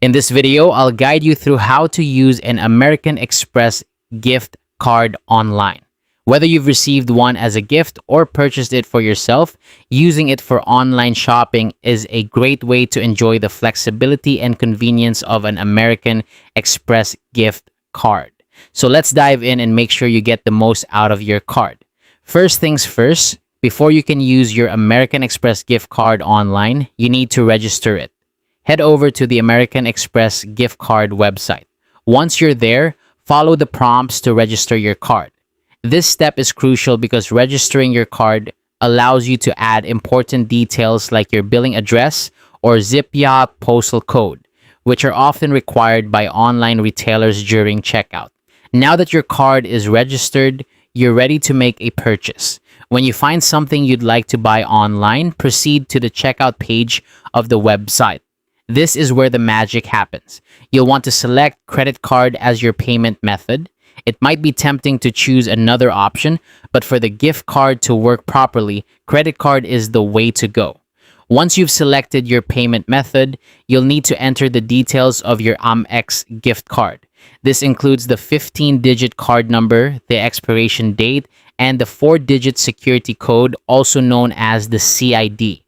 In this video, I'll guide you through how to use an American Express gift card online. Whether you've received one as a gift or purchased it for yourself, using it for online shopping is a great way to enjoy the flexibility and convenience of an American Express gift card. So let's dive in and make sure you get the most out of your card. First things first, before you can use your American Express gift card online, you need to register it. Head over to the American Express gift card website. Once you're there, follow the prompts to register your card. This step is crucial because registering your card allows you to add important details like your billing address or ZIPYA postal code, which are often required by online retailers during checkout. Now that your card is registered, you're ready to make a purchase. When you find something you'd like to buy online, proceed to the checkout page of the website. This is where the magic happens. You'll want to select credit card as your payment method. It might be tempting to choose another option, but for the gift card to work properly, credit card is the way to go. Once you've selected your payment method, you'll need to enter the details of your Amex gift card. This includes the 15-digit card number, the expiration date, and the 4-digit security code, also known as the CID.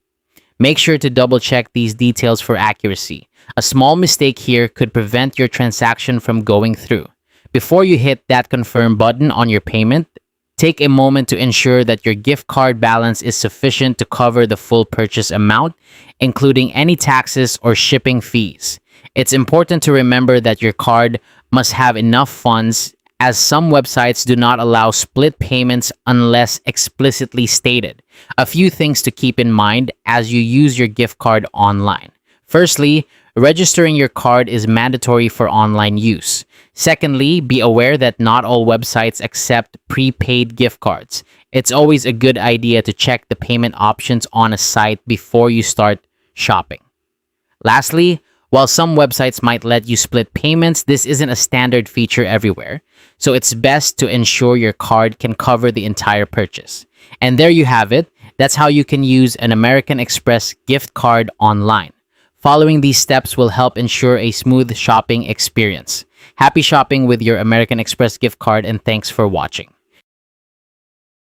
Make sure to double-check these details for accuracy. A small mistake here could prevent your transaction from going through. Before you hit that confirm button on your payment, take a moment to ensure that your gift card balance is sufficient to cover the full purchase amount, including any taxes or shipping fees. It's important to remember that your card must have enough funds, as some websites do not allow split payments unless explicitly stated. A few things to keep in mind as you use your gift card online. Firstly, registering your card is mandatory for online use. Secondly, be aware that not all websites accept prepaid gift cards. It's always a good idea to check the payment options on a site before you start shopping. Lastly, while some websites might let you split payments, this isn't a standard feature everywhere, so it's best to ensure your card can cover the entire purchase. And there you have it. That's how you can use an American Express gift card online. Following these steps will help ensure a smooth shopping experience. Happy shopping with your American Express gift card, and thanks for watching.